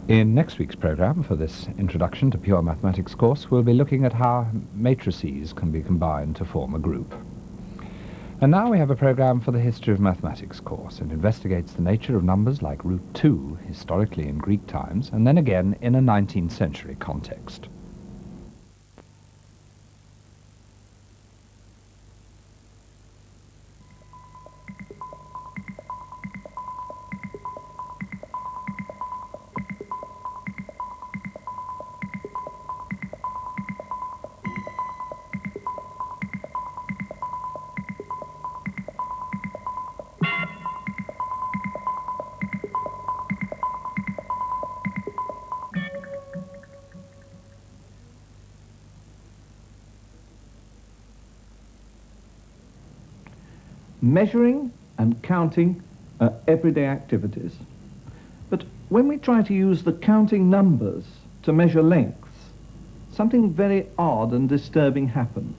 In next week's programme, for this Introduction to Pure Mathematics course, we'll be looking at how matrices can be combined to form a group. And now we have a programme for the History of Mathematics course. It investigates the nature of numbers like root 2, historically in Greek times, and then again in a 19th century context. Measuring and counting are everyday activities. But when we try to use the counting numbers to measure lengths, something very odd and disturbing happens.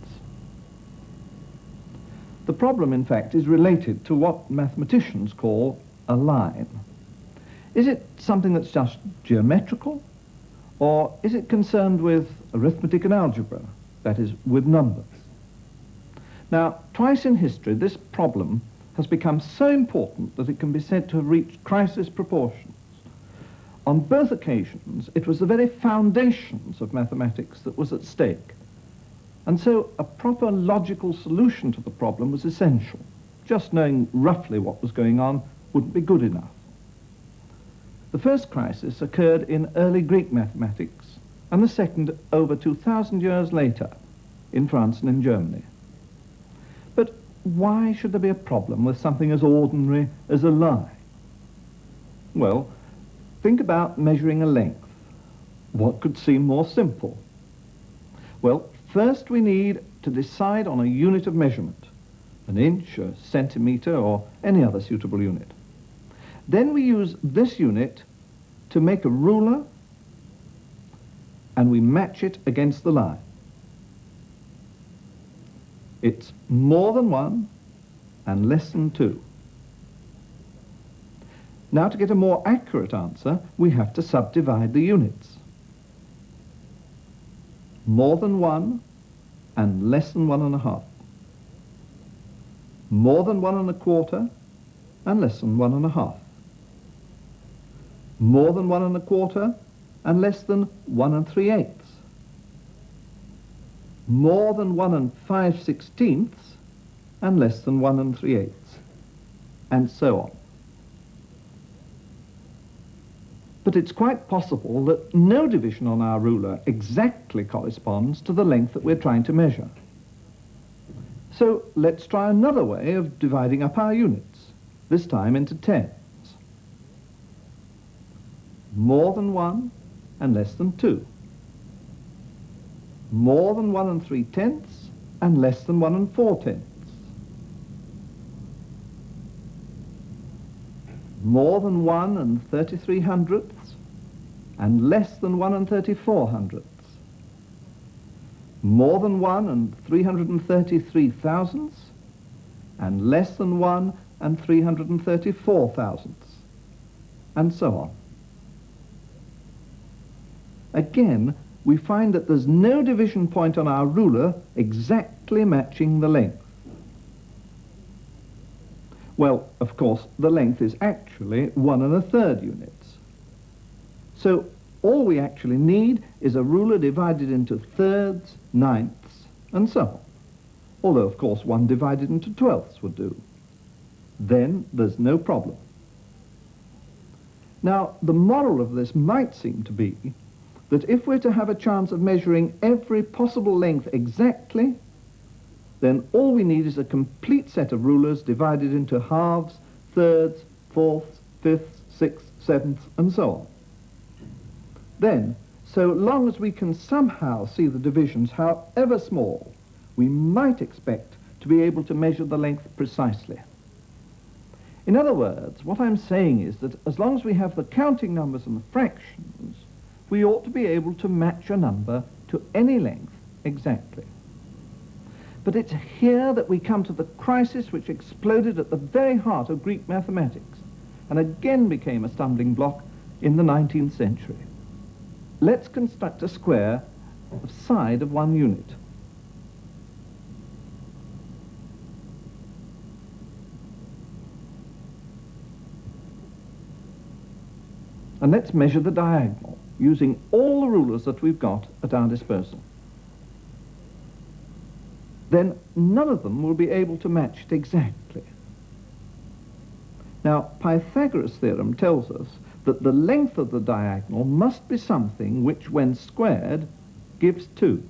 The problem, in fact, is related to what mathematicians call a line. Is it something that's just geometrical, or is it concerned with arithmetic and algebra, that is, with numbers? Now, twice in history, this problem has become so important that it can be said to have reached crisis proportions. On both occasions, it was the very foundations of mathematics that was at stake. And so a proper logical solution to the problem was essential. Just knowing roughly what was going on wouldn't be good enough. The first crisis occurred in early Greek mathematics, and the second over 2,000 years later in France and in Germany. But why should there be a problem with something as ordinary as a line? Well, think about measuring a length. What could seem more simple? Well, first we need to decide on a unit of measurement, an inch, a centimetre, or any other suitable unit. Then we use this unit to make a ruler, and we match it against the line. It's more than 1 and less than 2. Now, to get a more accurate answer, we have to subdivide the units. More than 1 and less than 1.5. More than 1 1/4 and less than 1.5. More than 1 1/4 and less than 1 3/8. More than 1 5/16 and less than 1 3/8, and so on. But it's quite possible that no division on our ruler exactly corresponds to the length that we're trying to measure. So let's try another way of dividing up our units, this time into tens. More than 1 and less than 2. More than 1 3/10 and less than 1 4/10. More than 1 33/100 and less than 1 34/100. More than 1 333,000 and less than 1 334,000, and so on. Again, we find that there's no division point on our ruler exactly matching the length. Well, of course, the length is actually 1 1/3 units. So all we actually need is a ruler divided into thirds, ninths, and so on. Although, of course, 1 divided into 12ths would do. Then there's no problem. Now, the moral of this might seem to be that if we're to have a chance of measuring every possible length exactly, then all we need is a complete set of rulers divided into halves, thirds, fourths, fifths, sixths, sevenths, and so on. Then, so long as we can somehow see the divisions, however small, we might expect to be able to measure the length precisely. In other words, what I'm saying is that as long as we have the counting numbers and the fractions, we ought to be able to match a number to any length exactly. But it's here that we come to the crisis which exploded at the very heart of Greek mathematics and again became a stumbling block in the 19th century. Let's construct a square of side of 1 unit. And let's measure the diagonal using all the rulers that we've got at our disposal. Then none of them will be able to match it exactly. Now, Pythagoras' theorem tells us that the length of the diagonal must be something which, when squared, gives 2.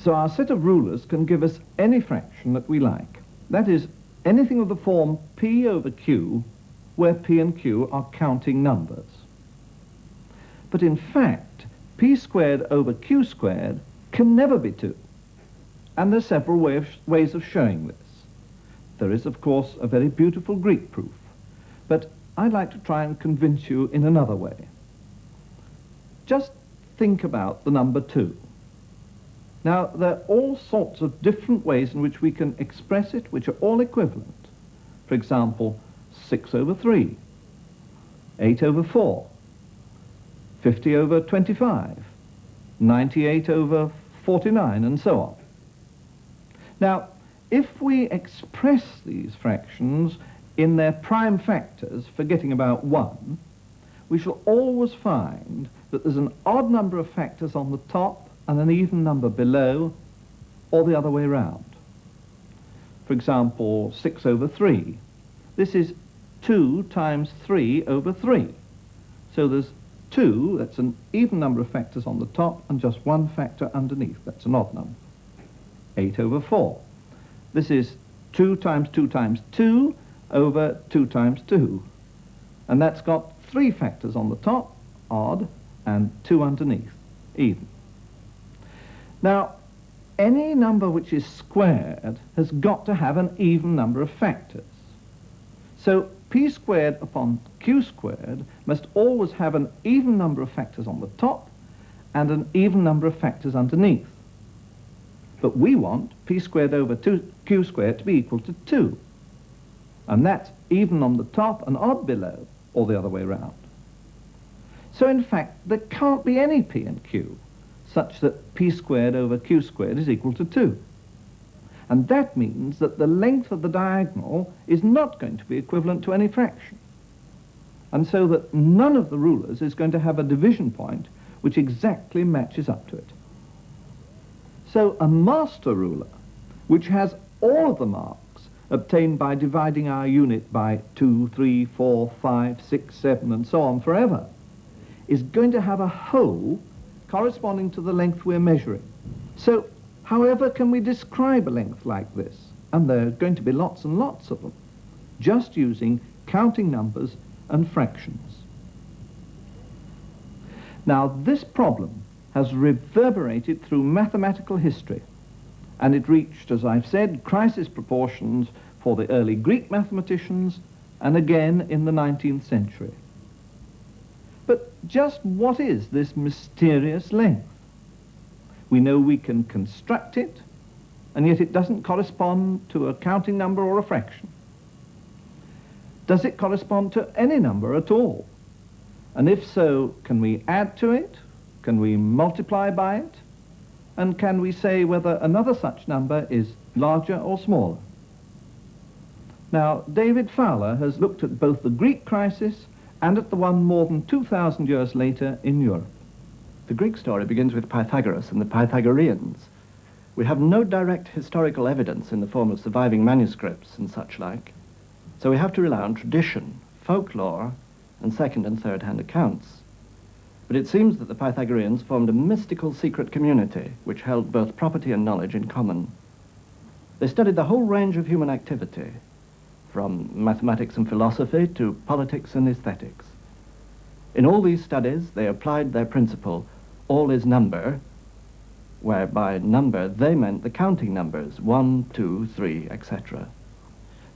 So our set of rulers can give us any fraction that we like. That is, anything of the form p over q, where p and q are counting numbers. But in fact, p squared over q squared can never be 2. And there's several ways of showing this. There is, of course, a very beautiful Greek proof, but I'd like to try and convince you in another way. Just think about the number 2. Now, there are all sorts of different ways in which we can express it, which are all equivalent. For example, 6 over 3, 8 over 4, 50 over 25, 98 over 49, and so on. Now, if we express these fractions in their prime factors, forgetting about 1, we shall always find that there's an odd number of factors on the top and an even number below, or the other way round. For example, 6 over 3. This is 2 times 3 over 3. So there's 2, that's an even number of factors on the top, and just 1 factor underneath, that's an odd number. 8 over 4. This is 2 times 2 times 2 over 2 times 2. And that's got 3 factors on the top, odd, and 2 underneath, even. Now, any number which is squared has got to have an even number of factors. So p squared upon q squared must always have an even number of factors on the top and an even number of factors underneath. But we want p squared over q squared to be equal to 2. And that's even on the top and odd below, or the other way round. So in fact, there can't be any p and q such that p squared over q squared is equal to 2. And that means that the length of the diagonal is not going to be equivalent to any fraction. And so that none of the rulers is going to have a division point which exactly matches up to it. So a master ruler, which has all of the marks obtained by dividing our unit by 2, 3, 4, 5, 6, 7, and so on forever, is going to have a hole corresponding to the length we're measuring. So, however can we describe a length like this? And there are going to be lots and lots of them, just using counting numbers and fractions. Now, this problem has reverberated through mathematical history, and it reached, as I've said, crisis proportions for the early Greek mathematicians and again in the 19th century. But just what is this mysterious length? We know we can construct it, and yet it doesn't correspond to a counting number or a fraction. Does it correspond to any number at all? And if so, can we add to it? Can we multiply by it? And can we say whether another such number is larger or smaller? Now, David Fowler has looked at both the Greek crisis and at the one more than 2,000 years later in Europe. The Greek story begins with Pythagoras and the Pythagoreans. We have no direct historical evidence in the form of surviving manuscripts and such like, so we have to rely on tradition, folklore, and second and third-hand accounts. But it seems that the Pythagoreans formed a mystical secret community which held both property and knowledge in common. They studied the whole range of human activity, from mathematics and philosophy to politics and aesthetics. In all these studies, they applied their principle, all is number, where by number they meant the counting numbers, 1, 2, 3, etc.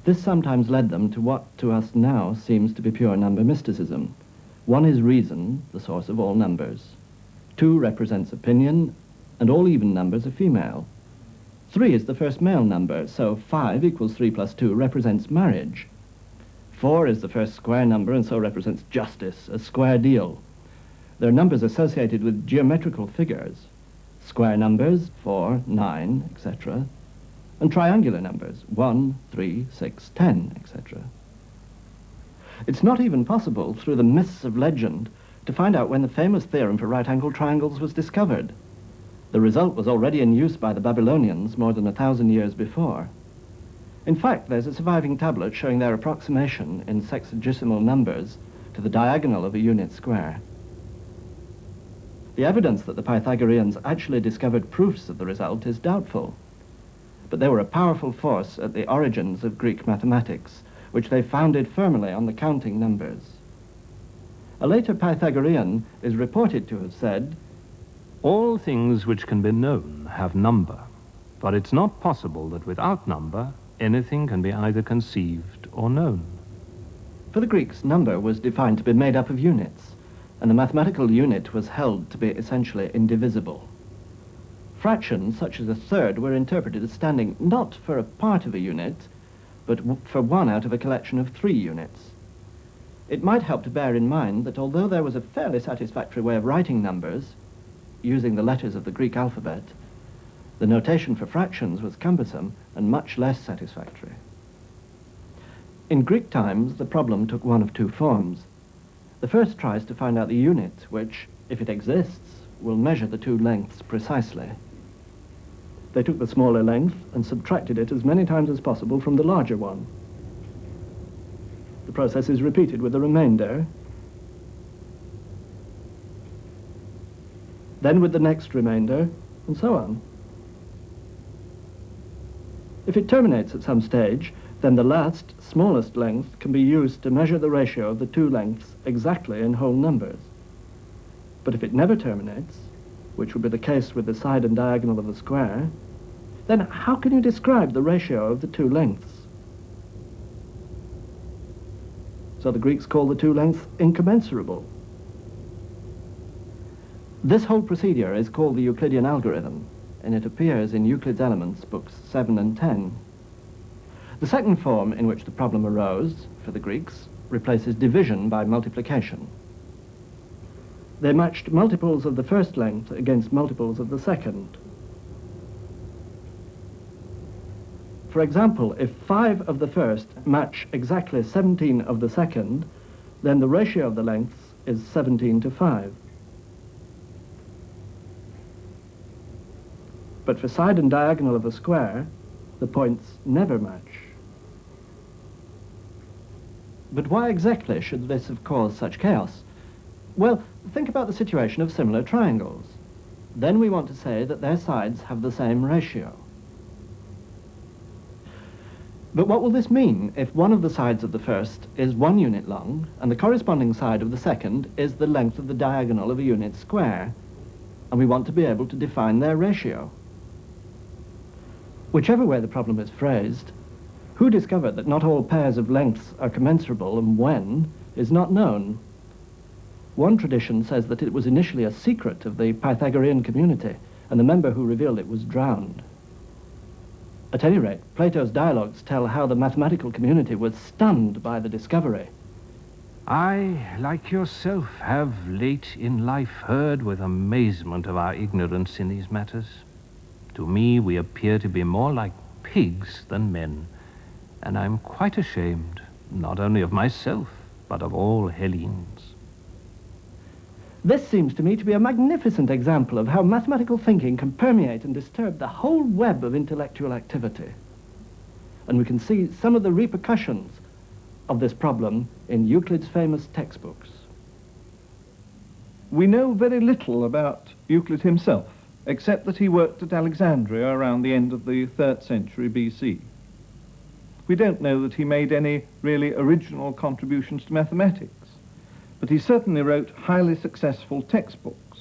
This sometimes led them to what to us now seems to be pure number mysticism. 1 is reason, the source of all numbers. 2 represents opinion, and all even numbers are female. 3 is the first male number, so 5 equals 3 plus 2 represents marriage. 4 is the first square number and so represents justice, a square deal. There are numbers associated with geometrical figures, square numbers, 4, 9, etc., and triangular numbers, 1, 3, 6, 10, etc. It's not even possible, through the mists of legend, to find out when the famous theorem for right-angled triangles was discovered. The result was already in use by the Babylonians more than 1,000 years before. In fact, there's a surviving tablet showing their approximation in sexagesimal numbers to the diagonal of a unit square. The evidence that the Pythagoreans actually discovered proofs of the result is doubtful, but they were a powerful force at the origins of Greek mathematics, which they founded firmly on the counting numbers. A later Pythagorean is reported to have said, "All things which can be known have number, for it's not possible that without number anything can be either conceived or known." For the Greeks, number was defined to be made up of units, and the mathematical unit was held to be essentially indivisible. Fractions, such as a third, were interpreted as standing not for a part of a unit, but for one out of a collection of 3 units. It might help to bear in mind that although there was a fairly satisfactory way of writing numbers, using the letters of the Greek alphabet, the notation for fractions was cumbersome and much less satisfactory. In Greek times, the problem took one of 2 forms. The first tries to find out the unit which, if it exists, will measure the 2 lengths precisely. They took the smaller length and subtracted it as many times as possible from the larger one. The process is repeated with the remainder, then with the next remainder, and so on. If it terminates at some stage, then the last, smallest length can be used to measure the ratio of the 2 lengths exactly in whole numbers. But if it never terminates, which would be the case with the side and diagonal of a square, then how can you describe the ratio of the 2 lengths? So the Greeks call the 2 lengths incommensurable. This whole procedure is called the Euclidean algorithm, and it appears in Euclid's Elements, books 7 and 10. The second form in which the problem arose, for the Greeks, replaces division by multiplication. They matched multiples of the first length against multiples of the second. For example, if 5 of the first match exactly 17 of the second, then the ratio of the lengths is 17 to 5. But for side and diagonal of a square, the points never match. But why exactly should this have caused such chaos? Well, think about the situation of similar triangles. Then we want to say that their sides have the same ratio. But what will this mean if one of the sides of the first is 1 unit long and the corresponding side of the second is the length of the diagonal of a unit square, and we want to be able to define their ratio? Whichever way the problem is phrased, who discovered that not all pairs of lengths are commensurable and when is not known. One tradition says that it was initially a secret of the Pythagorean community, and the member who revealed it was drowned. At any rate, Plato's dialogues tell how the mathematical community was stunned by the discovery. I, like yourself, have late in life heard with amazement of our ignorance in these matters. To me, we appear to be more like pigs than men, and I'm quite ashamed, not only of myself, but of all Hellenes. This seems to me to be a magnificent example of how mathematical thinking can permeate and disturb the whole web of intellectual activity. And we can see some of the repercussions of this problem in Euclid's famous textbooks. We know very little about Euclid himself, except that he worked at Alexandria around the end of the 3rd century BC. We don't know that he made any really original contributions to mathematics, but he certainly wrote highly successful textbooks.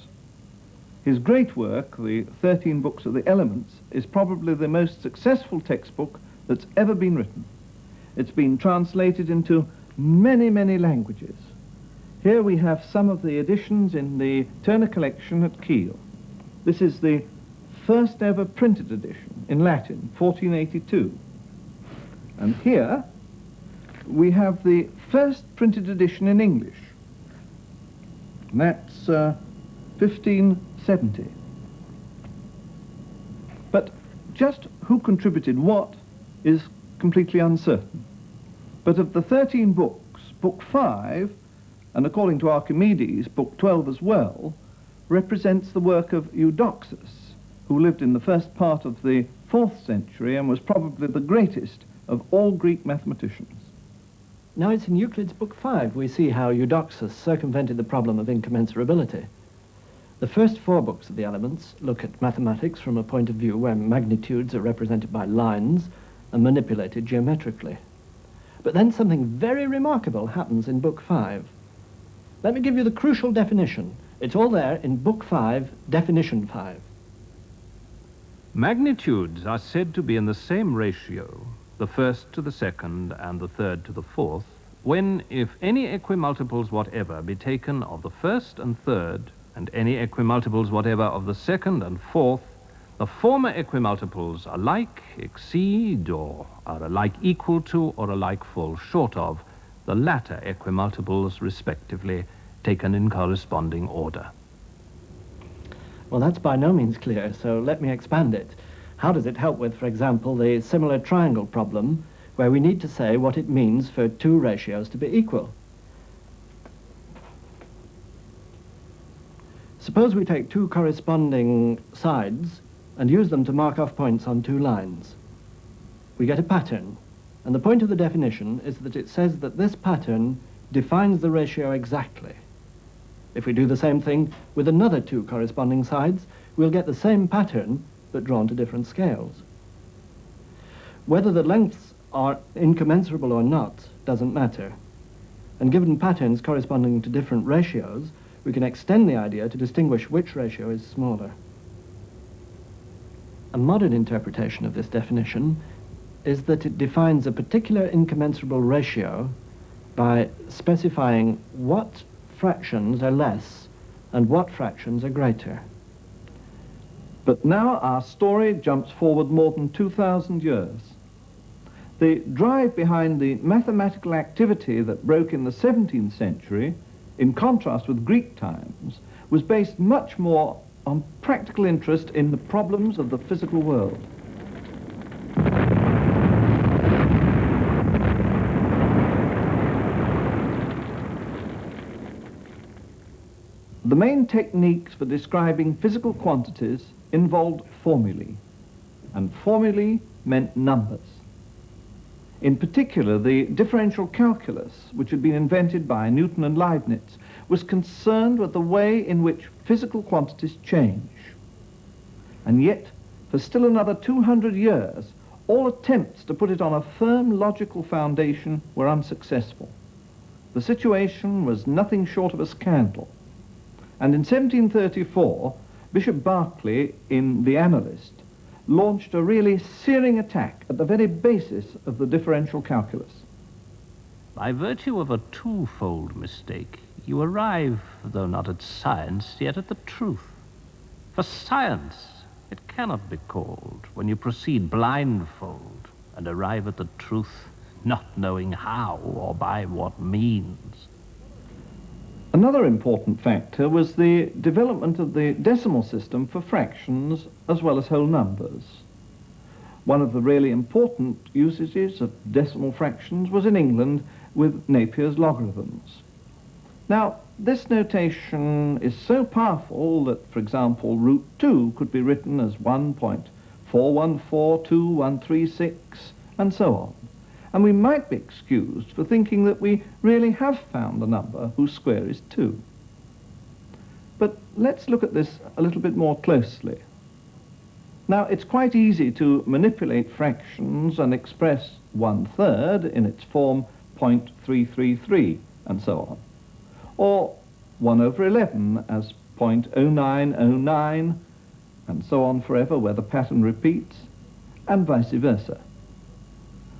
His great work, the 13 books of the Elements, is probably the most successful textbook that's ever been written. It's been translated into many, many languages. Here we have some of the editions in the Turner collection at Kiel. This is the first ever printed edition in Latin, 1482. And here we have the first printed edition in English. And that's 1570. But just who contributed what is completely uncertain. But of the 13 books, Book 5, and according to Archimedes, Book 12 as well, represents the work of Eudoxus, who lived in the first part of the 4th century and was probably the greatest of all Greek mathematicians. Now it's in Euclid's Book 5 we see how Eudoxus circumvented the problem of incommensurability. The first 4 books of the Elements look at mathematics from a point of view where magnitudes are represented by lines and manipulated geometrically. But then something very remarkable happens in Book 5. Let me give you the crucial definition. It's all there in Book 5, Definition 5. Magnitudes are said to be in the same ratio, the first to the second and the third to the fourth, when, if any equimultiples whatever be taken of the first and third, and any equimultiples whatever of the second and fourth, the former equimultiples alike exceed, or are alike equal to, or alike fall short of, the latter equimultiples respectively, taken in corresponding order. Well, that's by no means clear, so let me expand it. How does it help with, for example, the similar triangle problem, where we need to say what it means for 2 ratios to be equal? Suppose we take 2 corresponding sides and use them to mark off points on 2 lines. We get a pattern, and the point of the definition is that it says that this pattern defines the ratio exactly. If we do the same thing with another 2 corresponding sides, we'll get the same pattern, but drawn to different scales. Whether the lengths are incommensurable or not doesn't matter. And given patterns corresponding to different ratios, we can extend the idea to distinguish which ratio is smaller. A modern interpretation of this definition is that it defines a particular incommensurable ratio by specifying what fractions are less and what fractions are greater. But now our story jumps forward more than 2,000 years. The drive behind the mathematical activity that broke in the 17th century, in contrast with Greek times, was based much more on practical interest in the problems of the physical world. The main techniques for describing physical quantities involved formulae, and formulae meant numbers. In particular, the differential calculus, which had been invented by Newton and Leibniz, was concerned with the way in which physical quantities change. And yet, for still another 200 years, all attempts to put it on a firm logical foundation were unsuccessful. The situation was nothing short of a scandal. And in 1734, Bishop Berkeley, in The Analyst, launched a really searing attack at the very basis of the differential calculus. By virtue of a twofold mistake, you arrive, though not at science, yet at the truth. For science, it cannot be called when you proceed blindfold and arrive at the truth, not knowing how or by what means. Another important factor was the development of the decimal system for fractions as well as whole numbers. One of the really important usages of decimal fractions was in England with Napier's logarithms. Now, this notation is so powerful that, for example, root 2 could be written as 1.41421336, and so on. And we might be excused for thinking that we really have found a number whose square is 2. But let's look at this a little bit more closely. Now, it's quite easy to manipulate fractions and express 1/3 in its form 0.333, and so on. Or 1/11 as 0.0909, and so on forever, where the pattern repeats, and vice versa.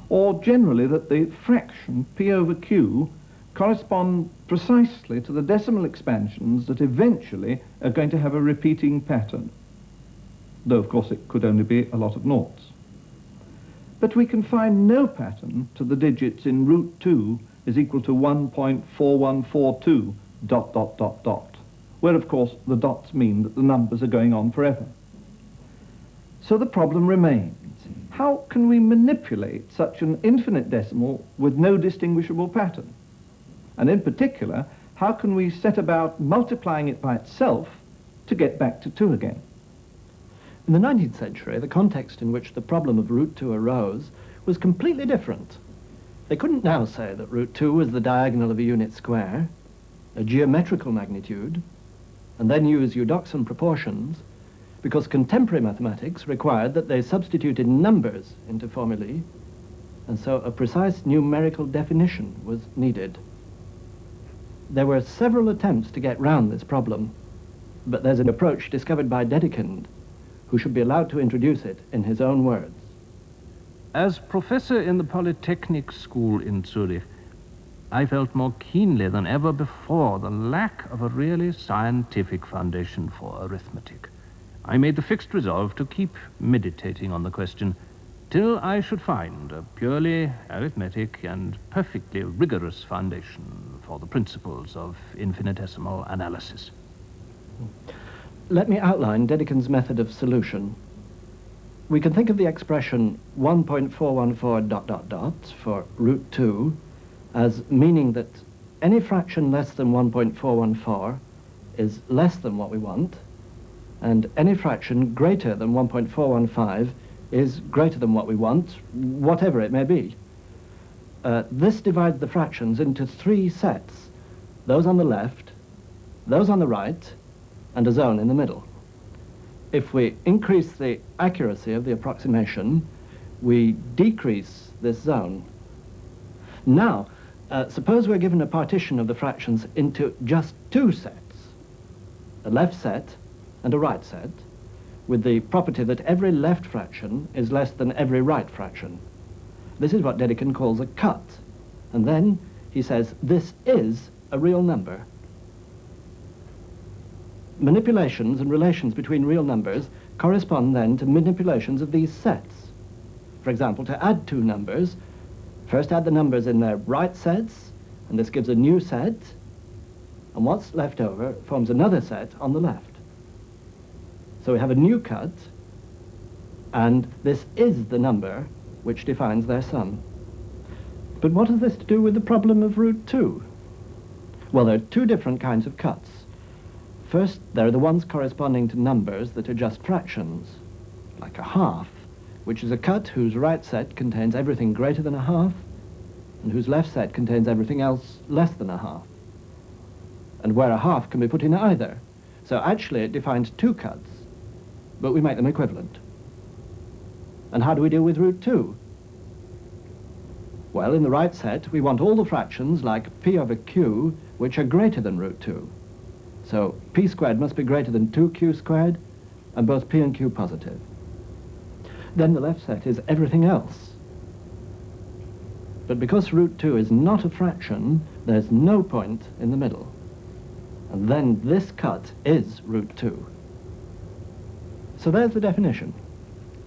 Or generally that the fraction p over q correspond precisely to the decimal expansions that eventually are going to have a repeating pattern, though of course it could only be a lot of noughts. But we can find no pattern to the digits in root 2 is equal to 1.4142 ... where of course the dots mean that the numbers are going on forever. So the problem remains. How can we manipulate such an infinite decimal with no distinguishable pattern? And in particular, how can we set about multiplying it by itself to get back to 2 again? In the 19th century, the context in which the problem of root 2 arose was completely different. They couldn't now say that root 2 was the diagonal of a unit square, a geometrical magnitude, and then use Eudoxian proportions, because contemporary mathematics required that they substituted numbers into formulae, and so a precise numerical definition was needed. There were several attempts to get round this problem, but there's an approach discovered by Dedekind, who should be allowed to introduce it in his own words. As professor in the Polytechnic School in Zurich, I felt more keenly than ever before the lack of a really scientific foundation for arithmetic. I made the fixed resolve to keep meditating on the question till I should find a purely arithmetic and perfectly rigorous foundation for the principles of infinitesimal analysis. Let me outline Dedekind's method of solution. We can think of the expression 1.414 ... for root 2 as meaning that any fraction less than 1.414 is less than what we want, and any fraction greater than 1.415 is greater than what we want, whatever it may be. This divides the fractions into 3 sets: those on the left, those on the right, and a zone in the middle. If we increase the accuracy of the approximation, we decrease this zone. Now, suppose we're given a partition of the fractions into just 2 sets, a left set and a right set, with the property that every left fraction is less than every right fraction. This is what Dedekind calls a cut, and then he says this is a real number. Manipulations and relations between real numbers correspond then to manipulations of these sets. For example, to add 2 numbers, first add the numbers in their right sets, and this gives a new set, and what's left over forms another set on the left. So we have a new cut, and this is the number which defines their sum. But what has this to do with the problem of root 2? Well, there are 2 different kinds of cuts. First, there are the ones corresponding to numbers that are just fractions, like a half, which is a cut whose right set contains everything greater than a half, and whose left set contains everything else less than a half, and where a half can be put in either. So actually it defines 2 cuts, but we make them equivalent. And how do we deal with root 2? Well, in the right set, we want all the fractions, like p over q, which are greater than root 2. So p squared must be greater than 2q squared, and both p and q positive. Then the left set is everything else. But because root 2 is not a fraction, there's no point in the middle. And then this cut is root 2. So there's the definition.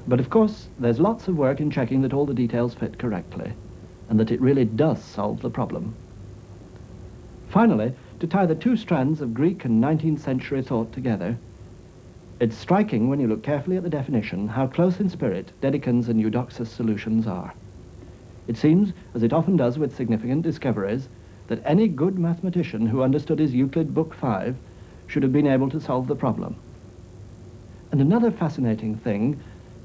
But of course, there's lots of work in checking that all the details fit correctly, and that it really does solve the problem. Finally, to tie the 2 strands of Greek and 19th century thought together, it's striking when you look carefully at the definition how close in spirit Dedekind's and Eudoxus solutions are. It seems, as it often does with significant discoveries, that any good mathematician who understood his Euclid Book 5 should have been able to solve the problem. And another fascinating thing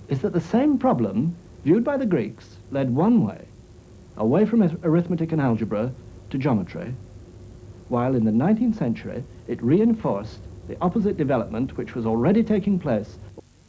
is that the same problem, viewed by the Greeks, led one way, away from arithmetic and algebra to geometry, while in the 19th century it reinforced the opposite development which was already taking place